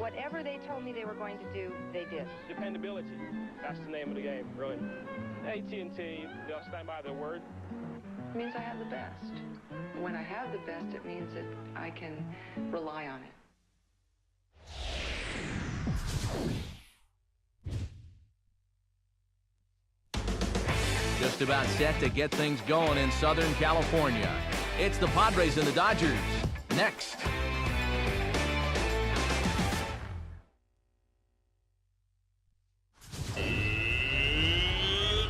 whatever they told me they were going to do, they did. Dependability. That's the name of the game, really. AT&T, they'll stand by their word. It means I have the best. When I have the best, it means that I can rely on it. Just about set to get things going in Southern California. It's the Padres and the Dodgers. Next.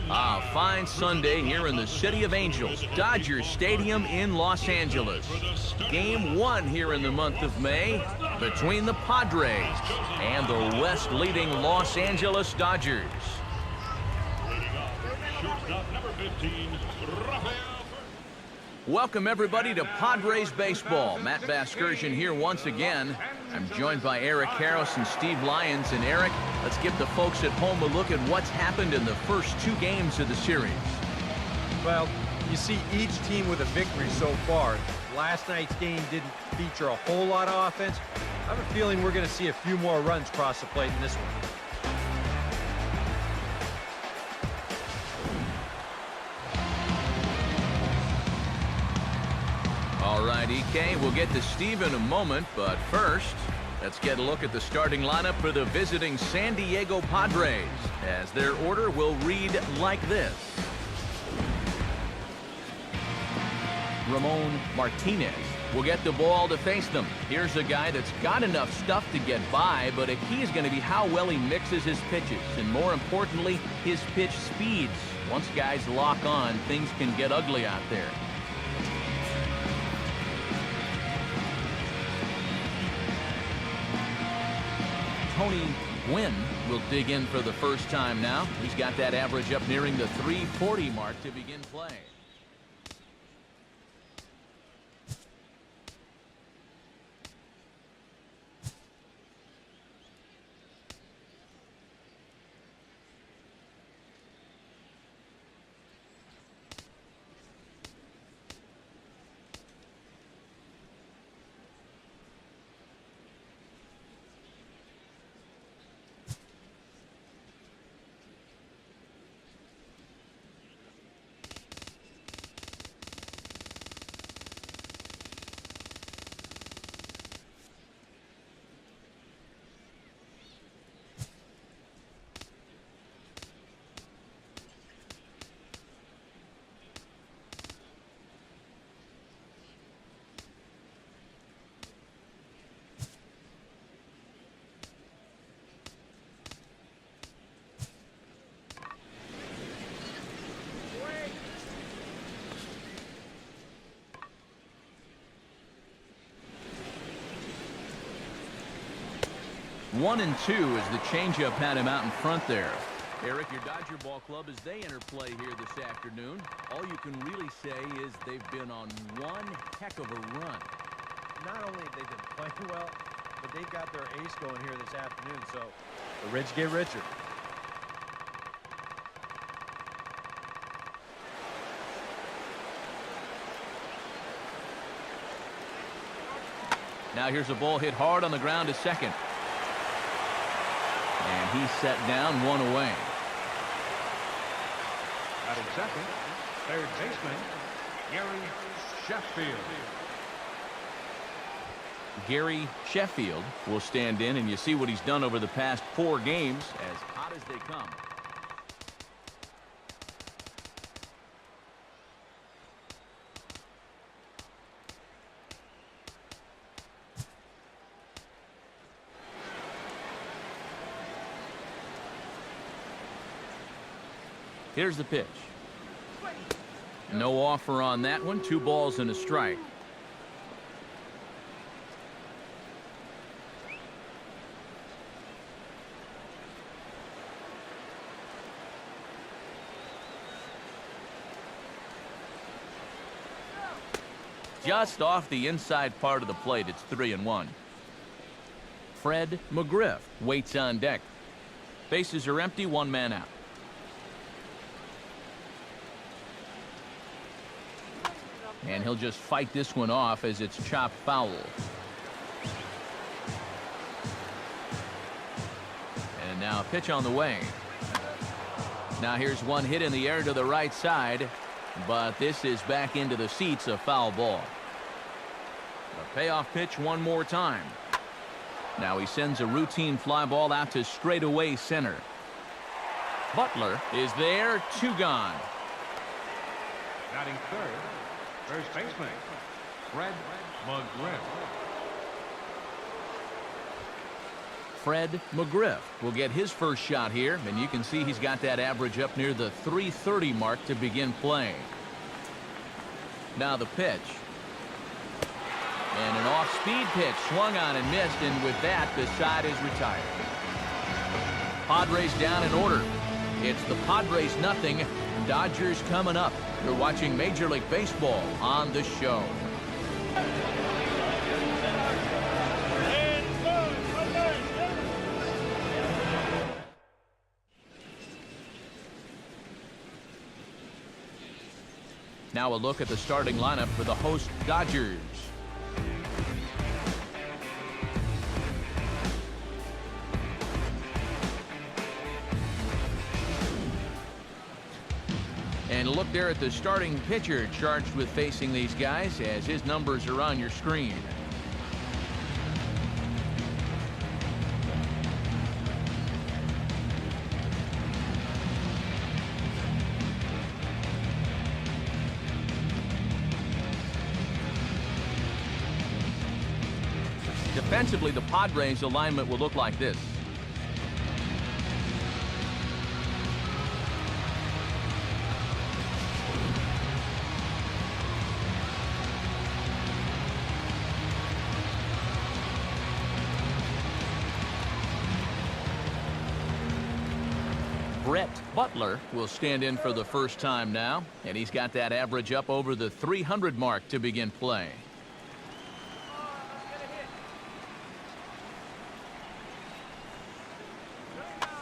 A fine Sunday here in the City of Angels, Dodger Stadium in Los Angeles. Game 1 here in the month of May between the Padres and the West-leading Los Angeles Dodgers. Welcome everybody to Padres Baseball. Matt Vasgersian here once again. I'm joined by Eric Karros and Steve Lyons. And Eric, let's give the folks at home a look at what's happened in the first 2 games of the series. Well, you see each team with a victory so far. Last night's game didn't feature a whole lot of offense. I have a feeling we're going to see a few more runs cross the plate in this one. All right, EK, we'll get to Steve in a moment, but first, let's get a look at the starting lineup for the visiting San Diego Padres, as their order will read like this. Ramon Martinez will get the ball to face them. Here's a guy that's got enough stuff to get by, but a key is going to be how well he mixes his pitches, and more importantly, his pitch speeds. Once guys lock on, things can get ugly out there. Tony Gwynn will dig in for the first time now. He's got that average up nearing the 340 mark to begin play. One and two as the changeup had him out in front there. Eric, your Dodger ball club, as they interplay here this afternoon, all you can really say is they've been on one heck of a run. Not only have they been playing well, but they've got their ace going here this afternoon, so the rich get richer. Now here's a ball hit hard on the ground to second. And he's set down, 1 away. Batting second, third baseman, Gary Sheffield. Gary Sheffield will stand in, and you see what he's done over the past 4 games, as hot as they come. Here's the pitch. No offer on that one. 2 balls and a strike. Just off the inside part of the plate, it's 3-1. Fred McGriff waits on deck. Bases are empty, 1 man out. And he'll just fight this one off as it's chopped foul. Now pitch on the way. Now here's one hit in the air to the right side, but this is back into the seats, a foul ball. The payoff pitch one more time. Now he sends a routine fly ball out to straightaway center. Butler is there, 2 gone. Batting third, first baseman, Fred McGriff. Fred McGriff will get his first shot here, and you can see he's got that average up near the .330 mark to begin play. Now the pitch. And an off-speed pitch swung on and missed, and with that, the side is retired. Padres down in order. It's the Padres nothing, Dodgers coming up. You're watching Major League Baseball on the show. Now a look at the starting lineup for the host Dodgers. And look there at the starting pitcher charged with facing these guys, as his numbers are on your screen. Defensively, the Padres alignment will look like this. Brett Butler will stand in for the first time now, and he's got that average up over the 300 mark to begin play.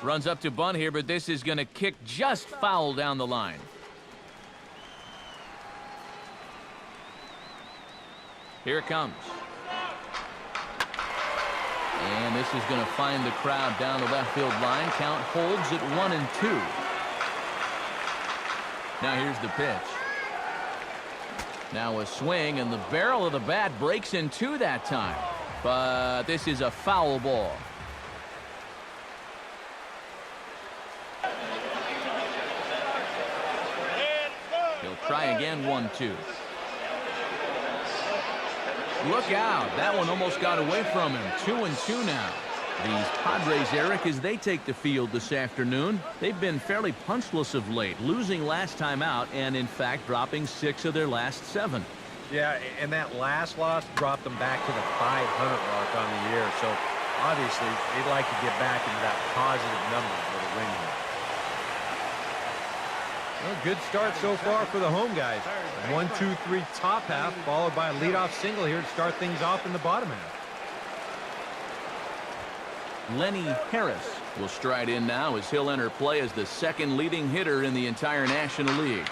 Runs up to bunt here, but this is going to kick just foul down the line. Here it comes. And this is going to find the crowd down the left field line. Count holds at 1-2. Now here's the pitch. Now a swing, and the barrel of the bat breaks in two that time. But this is a foul ball. He'll try again, 1-2. Look out. That one almost got away from him. 2-2 now. These Padres, Eric, as they take the field this afternoon, they've been fairly punchless of late, losing last time out and, in fact, dropping 6 of their last 7. Yeah, and that last loss dropped them back to the 500 mark on the year. So, obviously, they'd like to get back into that positive number with a win here. Well, good start so far for the home guys. 1-2-3 top half, followed by a leadoff single here to start things off in the bottom half. Lenny Harris will stride in now as he'll enter play as the second leading hitter in the entire National League.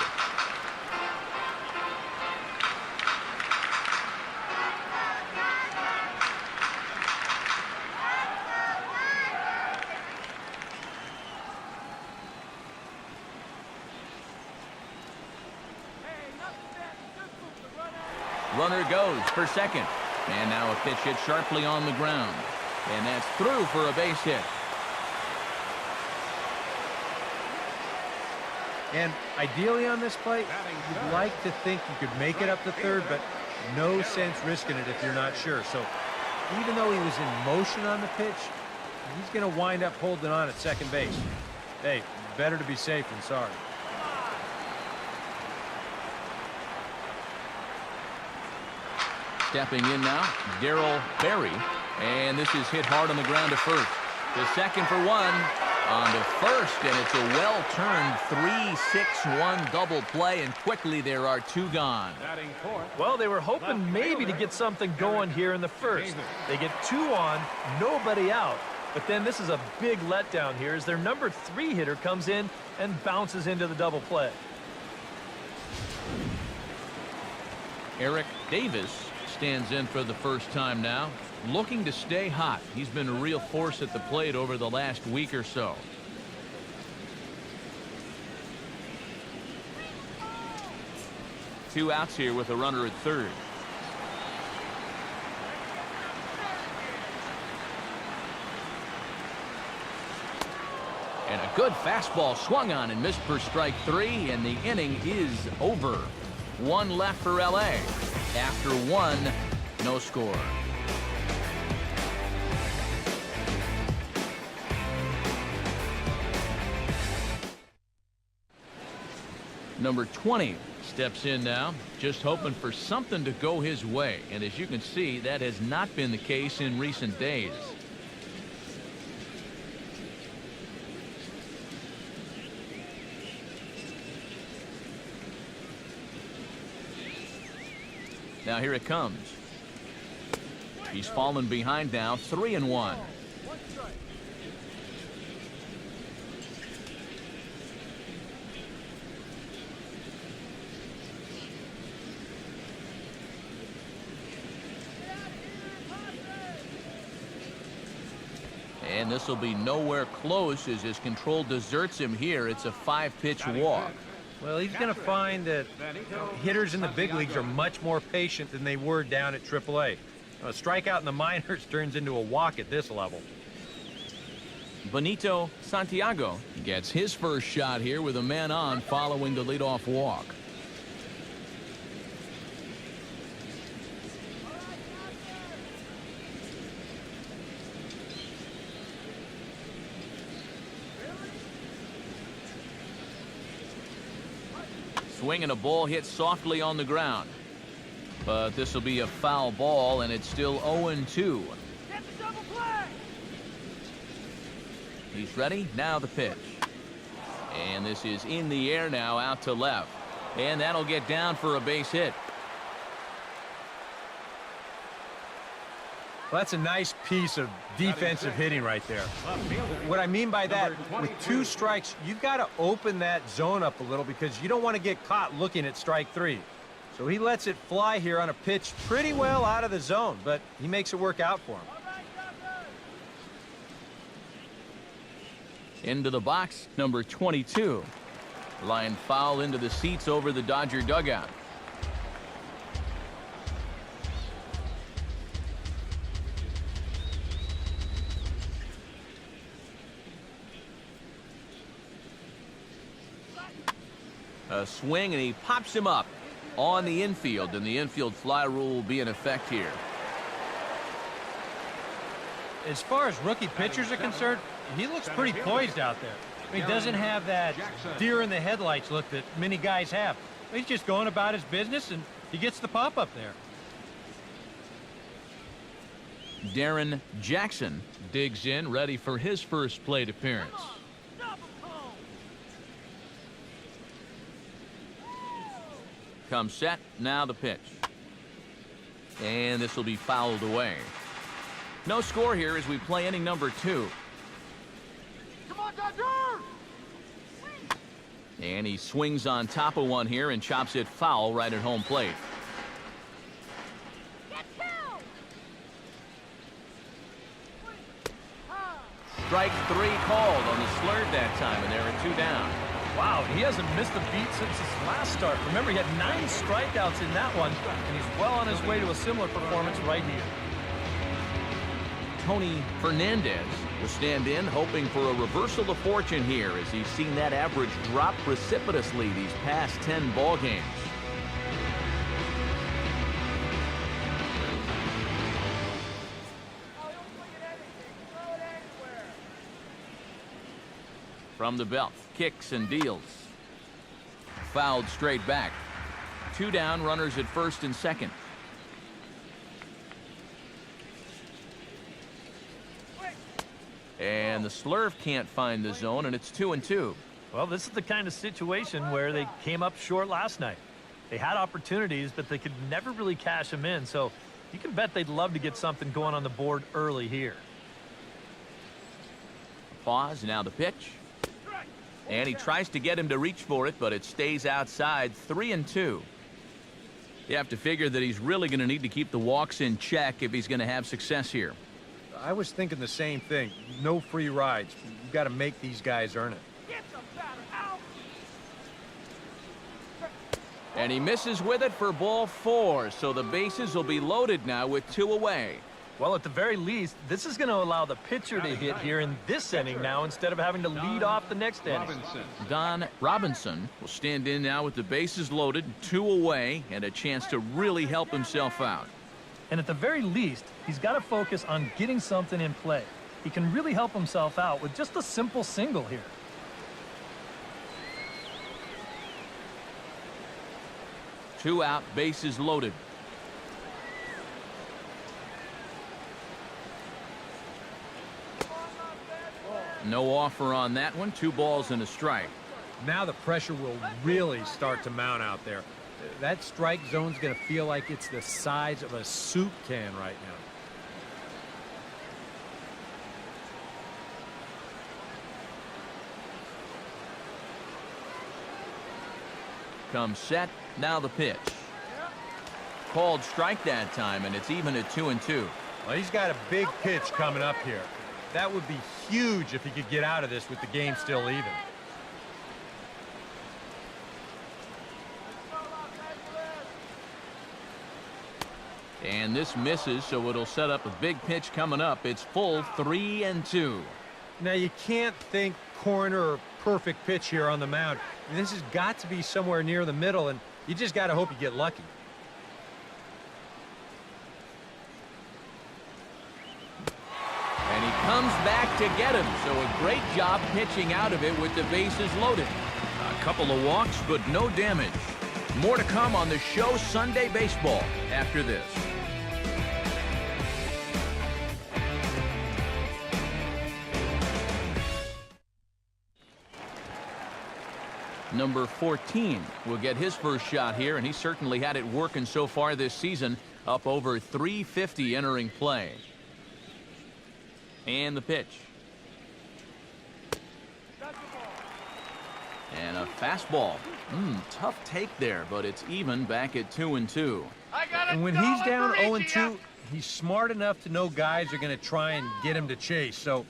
Runner goes for second. And now a pitch hit sharply on the ground. And that's through for a base hit. And ideally on this play, you'd like to think you could make it up to third, but no sense risking it if you're not sure. So even though he was in motion on the pitch, he's going to wind up holding on at second base. Hey, better to be safe than sorry. Stepping in now, Darryl Berry. And this is hit hard on the ground to first. The second for one on to first, and it's a well-turned 3-6-1 double play, and quickly there are 2 gone. Well, they were hoping maybe to get something going here in the first. They get 2 on, nobody out. But then this is a big letdown here as their number 3 hitter comes in and bounces into the double play. Eric Davis stands in for the first time now, looking to stay hot. He's been a real force at the plate over the last week or so. Two outs here with a runner at third. And a good fastball swung on and missed for strike three, and the inning is over. One left for LA. After one, no score. Number 20 steps in now, just hoping for something to go his way. And as you can see, that has not been the case in recent days. Now here it comes. He's fallen behind now, 3-1. And this will be nowhere close as his control deserts him here. It's a 5-pitch walk. Well, he's going to find that hitters in the big leagues are much more patient than they were down at AAA. A strikeout in the minors turns into a walk at this level. Benito Santiago gets his first shot here with a man on following the leadoff walk. Swing and a ball hit softly on the ground. But this will be a foul ball, and it's still 0-2. He's ready. Now the pitch. And this is in the air now, out to left. And that'll get down for a base hit. Well, that's a nice piece of defensive hitting right there. What I mean by that, with 2 strikes, you've got to open that zone up a little because you don't want to get caught looking at strike 3. So he lets it fly here on a pitch pretty well out of the zone, but he makes it work out for him. Into the box, number 22. Line foul into the seats over the Dodger dugout. A swing, and he pops him up on the infield, and the infield fly rule will be in effect here. As far as rookie pitchers are concerned, he looks pretty poised out there. He doesn't have that deer in the headlights look that many guys have. He's just going about his business, and he gets the pop up there. Darren Jackson digs in, ready for his first plate appearance. Comes set, now the pitch. And this will be fouled away. No score here as we play inning number 2. Come on, Dodgers! And he swings on top of one here and chops it foul right at home plate. Strike 3 called on the slurve that time, and there are 2 down. Wow, he hasn't missed a beat since his last start. Remember, he had 9 strikeouts in that one, and he's well on his way to a similar performance right here. Tony Fernandez will stand in, hoping for a reversal of fortune here as he's seen that average drop precipitously these past 10 ball games. From the belt, kicks and deals. Fouled straight back. 2 down, runners at first and second. And the slurve can't find the zone, and it's 2-2. Well, this is the kind of situation where they came up short last night. They had opportunities, but they could never really cash them in, so you can bet they'd love to get something going on the board early here. Pause, now the pitch. And he tries to get him to reach for it, but it stays outside. 3-2. You have to figure that he's really going to need to keep the walks in check if he's going to have success here. I was thinking the same thing. No free rides. You've got to make these guys earn it. And he misses with it for ball 4, so the bases will be loaded now with 2 away. Well, at the very least, this is going to allow the pitcher to hit here in this inning now instead of having to lead off the next inning. Don Robinson will stand in now with the bases loaded, 2 away, and a chance to really help himself out. And at the very least, he's got to focus on getting something in play. He can really help himself out with just a simple single here. Two out, bases loaded. No offer on that one. 2 balls and a strike. Now the pressure will really start to mount out there. That strike zone's going to feel like it's the size of a soup can right now. Comes set. Now the pitch. Called strike that time, and it's even at 2-2. Well, he's got a big pitch coming up here. That would be huge if he could get out of this with the game still even. And this misses, so it'll set up a big pitch coming up. It's full 3-2. Now, you can't think corner or perfect pitch here on the mound. I mean, this has got to be somewhere near the middle, and you just got to hope you get lucky. And he comes back to get him, so a great job pitching out of it with the bases loaded. A couple of walks, but no damage. More to come on the show Sunday Baseball after this. Number 14 will get his first shot here, and he certainly had it working so far this season, up over 350 entering play. And the pitch. And a fastball. Tough take there, but it's even back at 2-2. And when he's down 0-2, he's smart enough to know guys are going to try and get him to chase. So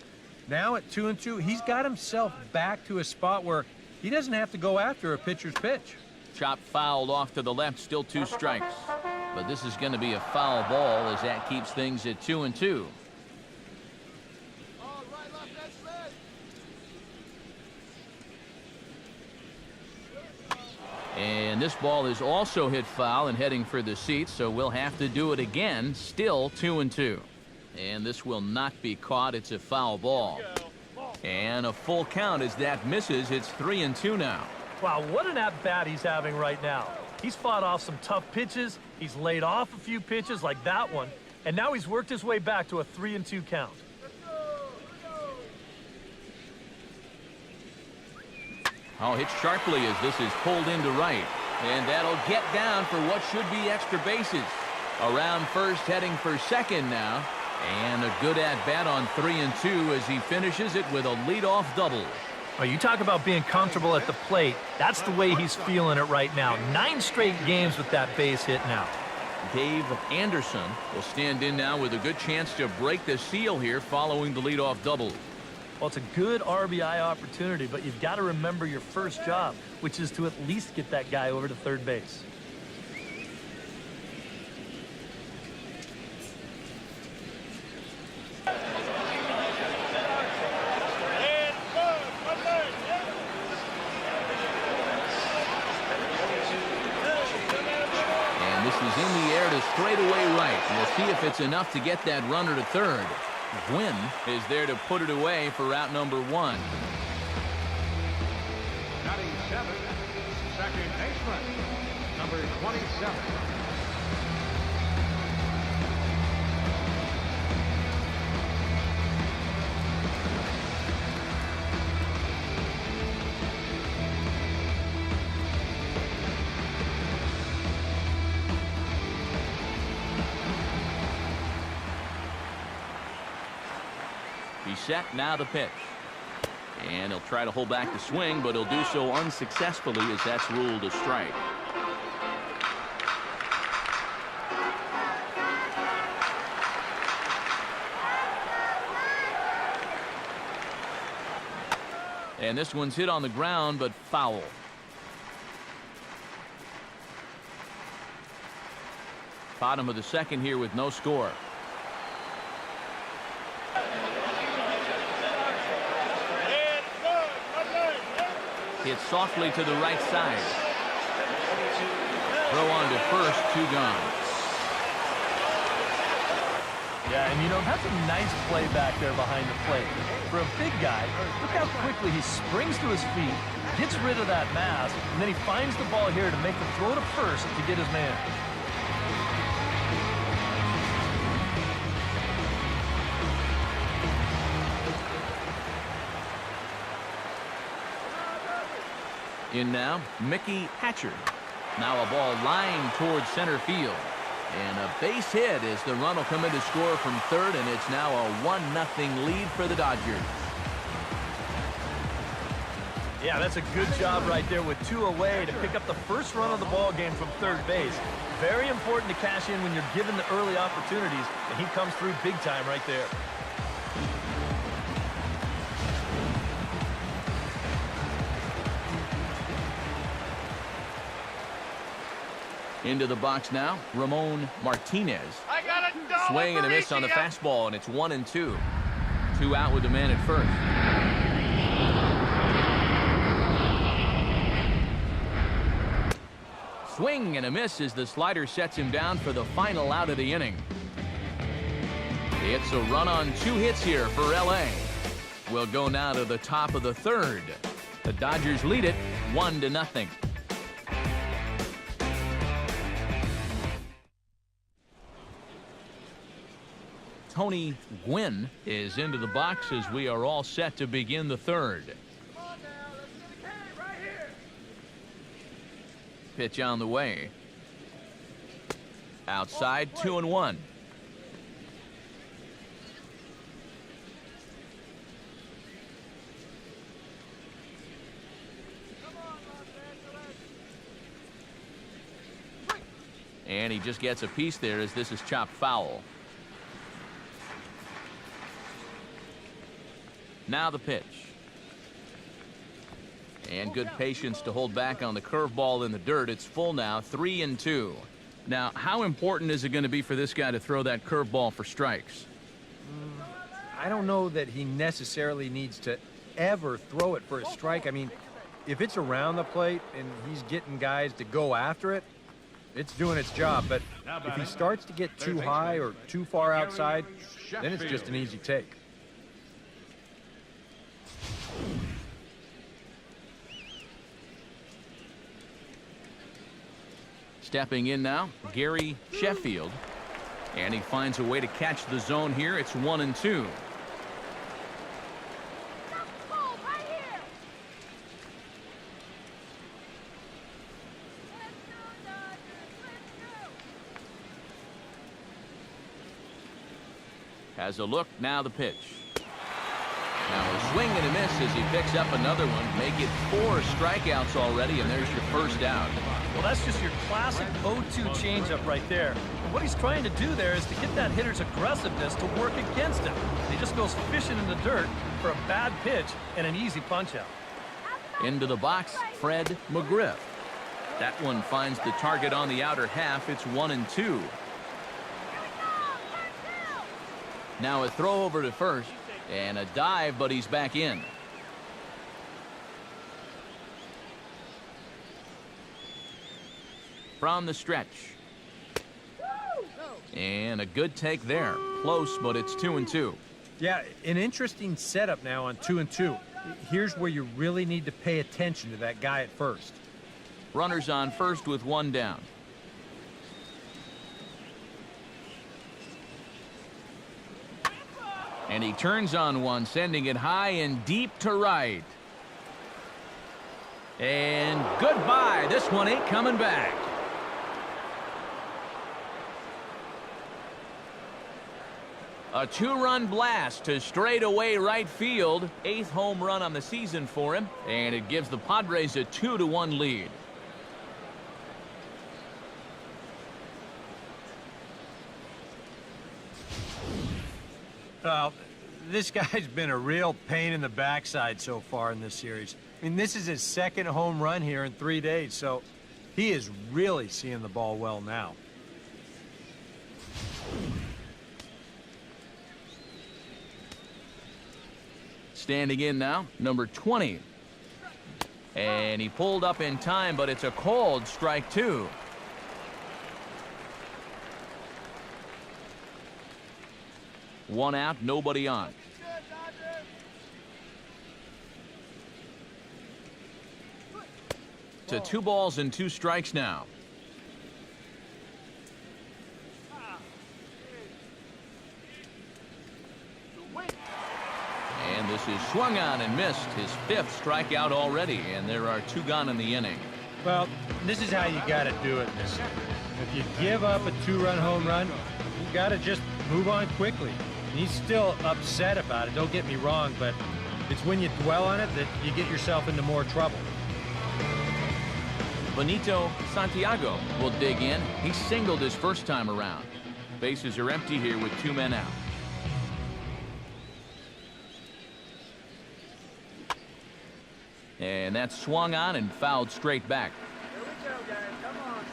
now at 2-2, he's got himself back to a spot where he doesn't have to go after a pitcher's pitch. Chop fouled off to the left, still 2 strikes. But this is going to be a foul ball as that keeps things at 2-2. And this ball is also hit foul and heading for the seats, so we'll have to do it again. Still 2-2. And this will not be caught. It's a foul ball. And a full count as that misses. It's 3-2 now. Wow, what an at-bat he's having right now. He's fought off some tough pitches. He's laid off a few pitches like that one. And now he's worked his way back to a 3-2 count. Oh, hit sharply as this is pulled into right. And that'll get down for what should be extra bases. Around first, heading for second now. And a good at-bat on 3-2 as he finishes it with a leadoff double. Oh, you talk about being comfortable at the plate. That's the way he's feeling it right now. 9 straight games with that base hit now. Dave Anderson will stand in now with a good chance to break the seal here following the leadoff double. Well, it's a good RBI opportunity, but you've got to remember your first job, which is to at least get that guy over to third base. And this is in the air to straightaway right. We'll see if it's enough to get that runner to third. Gwynn is there to put it away for out number 1. Batting 7, second baseman, number 27. He's set, now the pitch. And he'll try to hold back the swing, but he'll do so unsuccessfully as that's ruled a strike. And this one's hit on the ground, but foul. Bottom of the second here with no score. Hit softly to the right side. Throw on to first, 2 gone. Yeah, and that's a nice play back there behind the plate. For a big guy, look how quickly he springs to his feet, gets rid of that mass, and then he finds the ball here to make the throw to first to get his man. In now, Mickey Hatcher. Now a ball lined towards center field. And a base hit as the run will come in to score from third, and it's now a 1-0 lead for the Dodgers. Yeah, that's a good job right there with 2 away to pick up the first run of the ball game from third base. Very important to cash in when you're given the early opportunities, and he comes through big time right there. Into the box now, Ramon Martinez. Swing and a miss on the fastball, and it's 1-2. 2 out with the man at first. Swing and a miss as the slider sets him down for the final out of the inning. It's a run on 2 hits here for L.A. We'll go now to the top of the third. The Dodgers lead it 1-0. Tony Gwynn is into the box as we are all set to begin the third. Come on now, let's get a game right here. Pitch on the way. Outside, 2-1. And he just gets a piece there as this is chopped foul. Now the pitch. And good patience to hold back on the curveball in the dirt. It's full now, 3-2. Now, how important is it going to be for this guy to throw that curveball for strikes? I don't know that he necessarily needs to ever throw it for a strike. I mean, if it's around the plate and he's getting guys to go after it, it's doing its job. But if he starts to get too high or too far outside, then it's just an easy take. Stepping in now, Gary Sheffield. And he finds a way to catch the zone here. It's 1-2. Has a look, now the pitch. Now a swing and a miss as he picks up another one. Make it 4 strikeouts already, and there's your first out. Well, that's just your classic 0-2 changeup right there. And what he's trying to do there is to get that hitter's aggressiveness to work against him. He just goes fishing in the dirt for a bad pitch and an easy punch-out. Into the box, Fred McGriff. That one finds the target on the outer half. It's 1-2. Now a throw over to first and a dive, but he's back in. From the stretch. And a good take there. Close, but it's 2-2. Yeah, an interesting setup now on 2-2. Here's where you really need to pay attention to that guy at first. Runners on first with 1 down. And he turns on one, sending it high and deep to right. And goodbye. This one ain't coming back. A 2-run blast to straightaway right field. 8th home run on the season for him. And it gives the Padres a 2-1 lead. this guy's been a real pain in the backside so far in this series. I mean, this is his second home run here in 3 days, so he is really seeing the ball well now. Standing in now, number 20. And he pulled up in time, but it's a called strike 2. One out, nobody on. To 2 balls and 2 strikes now. And this is swung on and missed. His 5th strikeout already, and there are 2 gone in the inning. Well, this is how you got to do it in this inning. If you give up a 2-run home run, you got to just move on quickly. And he's still upset about it, don't get me wrong, but it's when you dwell on it that you get yourself into more trouble. Benito Santiago will dig in. He singled his first time around. Bases are empty here with 2 men out. And that's swung on and fouled straight back. Here we go, guys. Come on.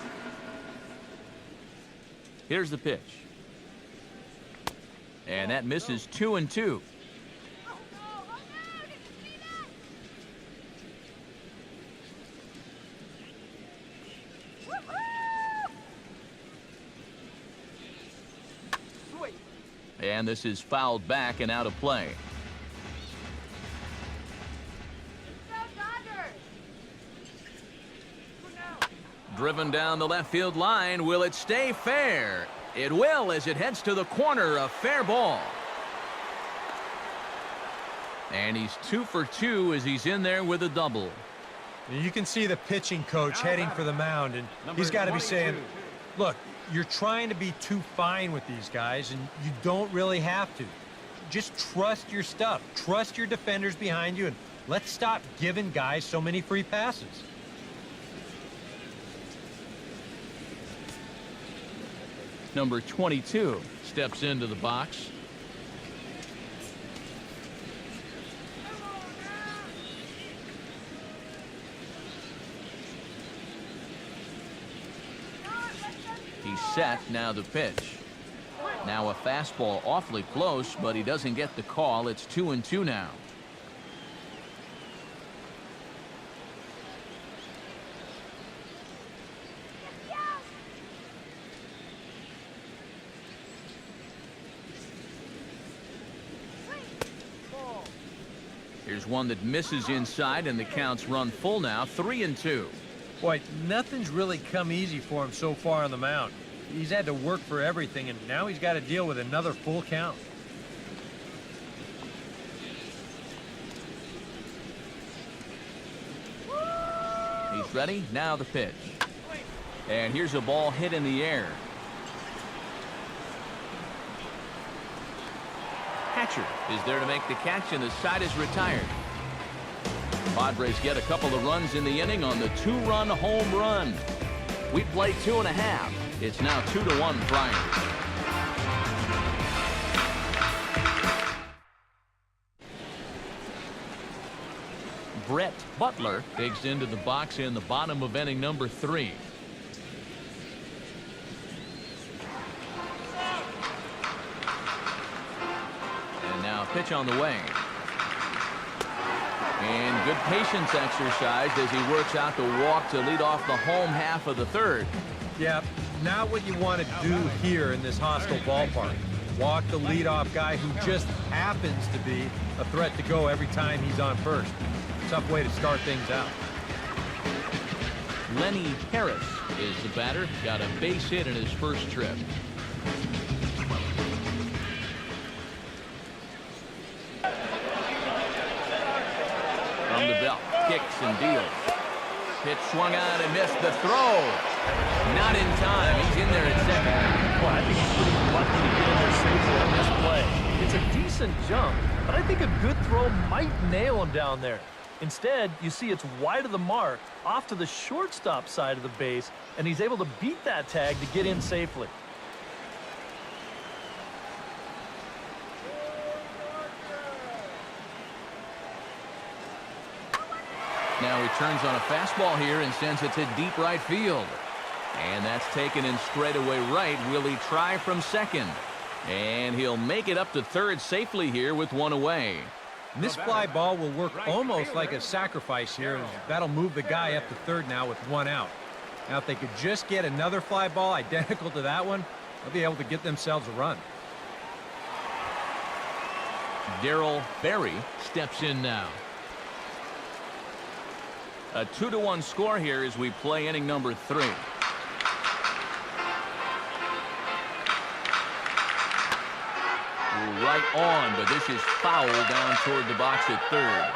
Here's the pitch. And that misses 2-2. And this is fouled back and out of play. Driven down the left field line. Will it stay fair? It will, as it heads to the corner. A fair ball. And he's 2 for 2 as he's in there with a double. You can see the pitching coach heading for the mound, and he's got to be saying, look, you're trying to be too fine with these guys, and you don't really have to. Just trust your stuff. Trust your defenders behind you, and let's stop giving guys so many free passes. Number 22 steps into the box. He's set. Now the pitch. Now a fastball awfully close, but he doesn't get the call. It's 2-2 now. Here's one that misses inside, and the count's run full now. 3-2. Boy, nothing's really come easy for him so far on the mound. He's had to work for everything, and now he's got to deal with another full count. He's ready. Now the pitch. And here's a ball hit in the air. Catcher is there to make the catch, and the side is retired. Padres get a couple of runs in the inning on the 2-run home run. We play 2.5. It's now 2-1 Friars. Brett Butler digs into the box in the bottom of inning number 3. And now pitch on the way. And good patience exercise as he works out the walk to lead off the home half of the 3rd. Yeah, not what you want to do here in this hostile ballpark. Walk the leadoff guy who just happens to be a threat to go every time he's on first. Tough way to start things out. Lenny Harris is the batter. Got a base hit in his first trip. From the belt, kicks and deals. Pitch swung on and missed the throw. Not in time. He's in there at second. Well, I think he's pretty lucky to get in there safely on this play. It's a decent jump, but I think a good throw might nail him down there. Instead, you see it's wide of the mark, off to the shortstop side of the base, and he's able to beat that tag to get in safely. Now he turns on a fastball here and sends it to deep right field. And that's taken in straightaway right. Will he try from second? And he'll make it up to third safely here with one away. And this fly ball will work almost like a sacrifice here. That'll move the guy up to third now with one out. Now, if they could just get another fly ball identical to that one, they'll be able to get themselves a run. Darryl Berry steps in now. A 2-1 score here as we play inning number 3. Right on, but this is foul down toward the box at third.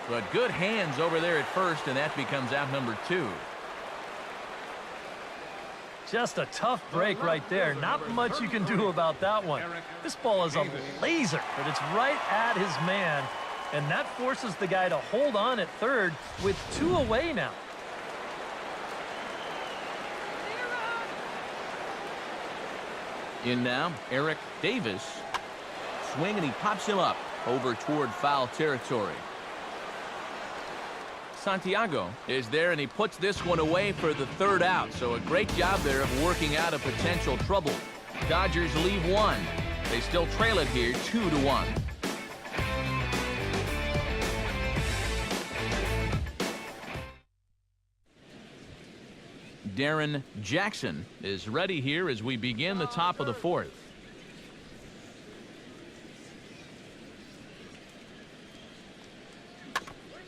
But good hands over there at first, and that becomes out number 2. Just a tough break right there. Not much you can do about that one. This ball is a laser, but it's right at his man, and that forces the guy to hold on at third with 2 away now. In now, Eric Davis. Swing, and he pops him up over toward foul territory. Santiago is there, and he puts this one away for the third out. So a great job there of working out a potential trouble. Dodgers leave one. They still trail it here 2-1. Darren Jackson is ready here as we begin the top of the 4th.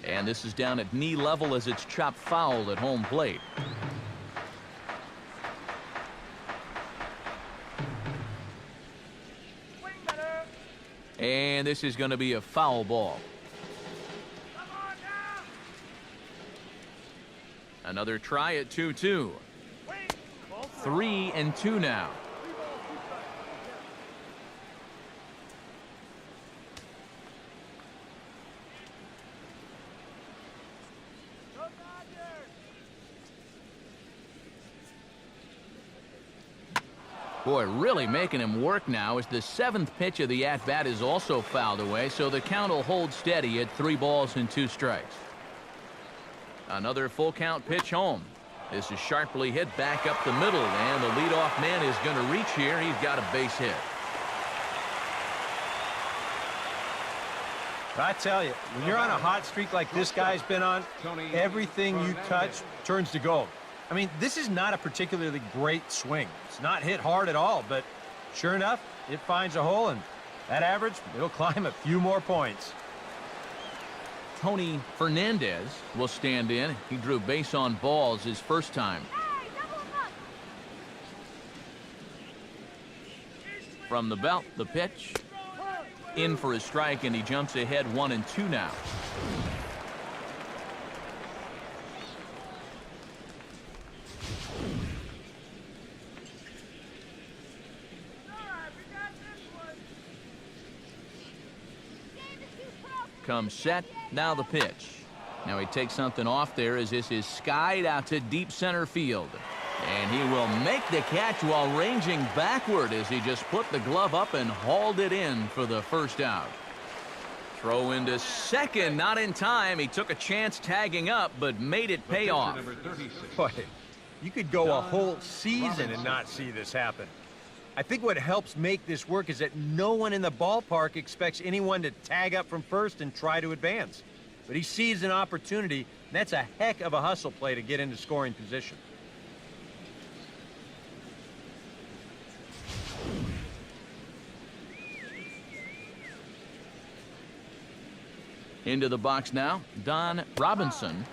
And this is down at knee level as it's chopped foul at home plate. And this is going to be a foul ball. Another try at 2-2. 3-2 now. Boy, really making him work now as the 7th pitch of the at-bat is also fouled away, so the count will hold steady at 3 balls and 2 strikes. Another full count pitch home. This is sharply hit back up the middle, and the leadoff man is going to reach here. He's got a base hit. I tell you, when you're on a hot streak like this guy's been on, everything you touch turns to gold. I mean, this is not a particularly great swing. It's not hit hard at all, but sure enough, it finds a hole, and that average, it'll climb a few more points. Tony Fernandez will stand in. He drew base on balls his first time. From the belt, the pitch. In for a strike, and he jumps ahead 1-2 now. Comes set, now the pitch. Now he takes something off there as this is skied out to deep center field. And he will make the catch while ranging backward as he just put the glove up and hauled it in for the first out. Throw into second, not in time. He took a chance tagging up, but made it pay off. Boy, you could go a whole season and not see this happen. I think what helps make this work is that no one in the ballpark expects anyone to tag up from first and try to advance. But he sees an opportunity, and that's a heck of a hustle play to get into scoring position. Into the box now, Don Robinson.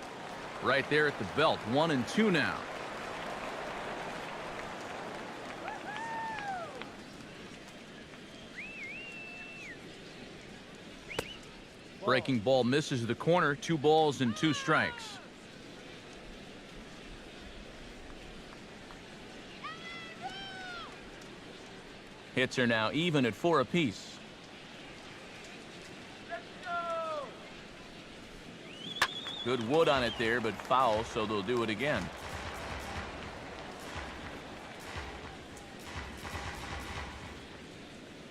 Right there at the belt, 1-2 now. Breaking ball misses the corner, 2 balls and 2 strikes. Hits are now even at 4 apiece. Good wood on it there, but foul, so they'll do it again.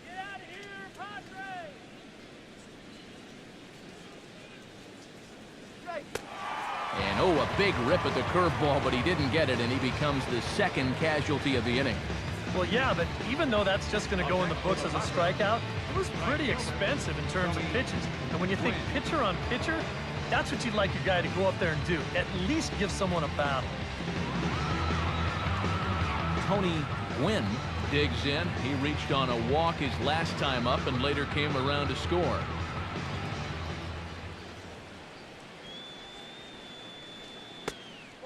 Get out of here, Padres! And oh, a big rip at the curveball, but he didn't get it, and he becomes the second casualty of the inning. Well, yeah, but even though that's just going to go in the books as a strikeout, it was pretty expensive in terms of pitches. And when you think pitcher on pitcher, that's what you'd like your guy to go up there and do. At least give someone a battle. Tony Gwynn digs in. He reached on a walk his last time up and later came around to score.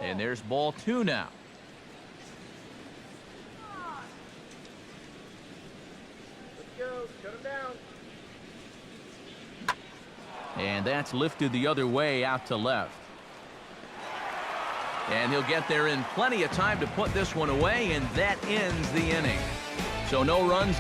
And there's ball 2 now. Let's go. Shut him down. And that's lifted the other way out to left. And he'll get there in plenty of time to put this one away, and that ends the inning. So no runs.